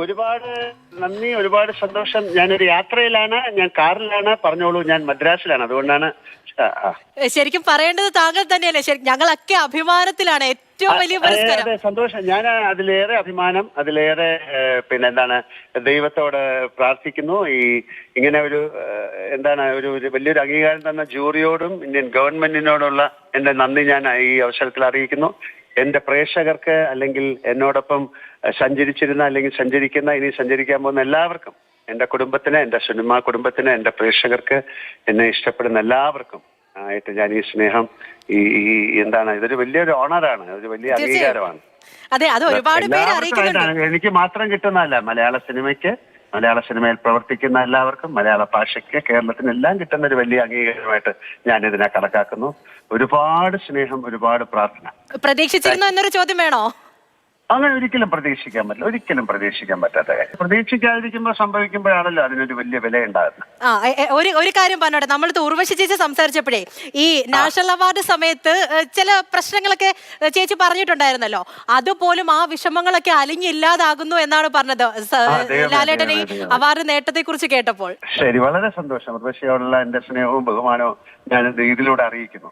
ഒരുപാട് നന്ദി, ഒരുപാട് സന്തോഷം. ഞാനൊരു യാത്രയിലാണ്, ഞാൻ കാറിലാണ്. പറഞ്ഞോളൂ, ഞാൻ മദ്രാസിലാണ്, അതുകൊണ്ടാണ്. ശരിക്കും പറയേണ്ടത് താങ്കൾ തന്നെയല്ലേ? ഞങ്ങളൊക്കെ അഭിമാനത്തിലാണ്. ഏറ്റവും വലിയ പുരസ്കാരം. അതെ, സന്തോഷം. ഞാൻ അതിലേറെ അഭിമാനം, അതിലേറെ എന്താണ്, ദൈവത്തോട് പ്രാർത്ഥിക്കുന്നു. ഇങ്ങനെ ഒരു ഒരു വലിയൊരു അംഗീകാരം തന്ന ജൂറിയോടും ഇന്ത്യൻ ഗവൺമെന്റിനോടുള്ള എന്റെ നന്ദി ഞാൻ ഈ അവസരത്തിൽ അറിയിക്കുന്നു. എന്റെ പ്രേക്ഷകർക്ക്, അല്ലെങ്കിൽ എന്നോടൊപ്പം സഞ്ചരിച്ചിരുന്ന അല്ലെങ്കിൽ സഞ്ചരിക്കുന്ന, ഇനി സഞ്ചരിക്കാൻ പോകുന്ന എല്ലാവർക്കും, എന്റെ കുടുംബത്തിന്, എന്റെ സിനിമാ കുടുംബത്തിന്, എന്റെ പ്രേക്ഷകർക്ക്, എന്നെ ഇഷ്ടപ്പെടുന്ന എല്ലാവർക്കും ആയിട്ട് ഞാൻ ഈ സ്നേഹം, ഇതൊരു വലിയൊരു ഓണറാണ്, ഒരു വലിയ അംഗീകാരമാണ്. അതെ, അത് ഒരുപാട് പേര് അറിയിക്കുന്നുണ്ട്. എനിക്ക് മാത്രം കിട്ടുന്നതല്ല, മലയാള സിനിമയ്ക്ക്, മലയാള സിനിമയിൽ പ്രവർത്തിക്കുന്ന എല്ലാവർക്കും, മലയാള ഭാഷയ്ക്ക്, കേരളത്തിനെല്ലാം കിട്ടുന്ന ഒരു വലിയ അംഗീകാരമായിട്ട് ഞാൻ ഇതിനെ കണക്കാക്കുന്നു. ഒരുപാട് സ്നേഹം, ഒരുപാട് പ്രാർത്ഥന. പ്രതീക്ഷിച്ചിരുന്നു എന്നൊരു ചോദ്യം വേണോ? അങ്ങനെ ഒരിക്കലും പ്രതീക്ഷിക്കാൻ പറ്റില്ല, ഒരിക്കലും പ്രതീക്ഷിക്കാൻ പറ്റാത്ത കാര്യം. പ്രതീക്ഷിക്കാതിരിക്കുമ്പോൾ സംഭവിക്കുമ്പോഴാണല്ലോ അതിനൊരു വലിയ വില ഉണ്ടാകുന്നത്. ഒരു കാര്യം പറഞ്ഞോട്ടെ, നമ്മൾ ഉർവശി ചേച്ചി സംസാരിച്ചപ്പോഴേ ഈ നാഷണൽ അവാർഡ് സമയത്ത് ചില പ്രശ്നങ്ങളൊക്കെ ചേച്ചി പറഞ്ഞിട്ടുണ്ടായിരുന്നല്ലോ, അതുപോലും ആ വിഷമങ്ങളൊക്കെ അലിഞ്ഞില്ലാതാകുന്നു എന്നാണ് പറഞ്ഞത് ലാലേട്ടൻ ഈ അവാർഡ് നേട്ടത്തെ കുറിച്ച് കേട്ടപ്പോൾ. ശരി, വളരെ സന്തോഷം. ഉർവശിയോടുള്ള എന്റെ സ്നേഹവും ബഹുമാനവും ഞാൻ ഇതിലൂടെ അറിയിക്കുന്നു.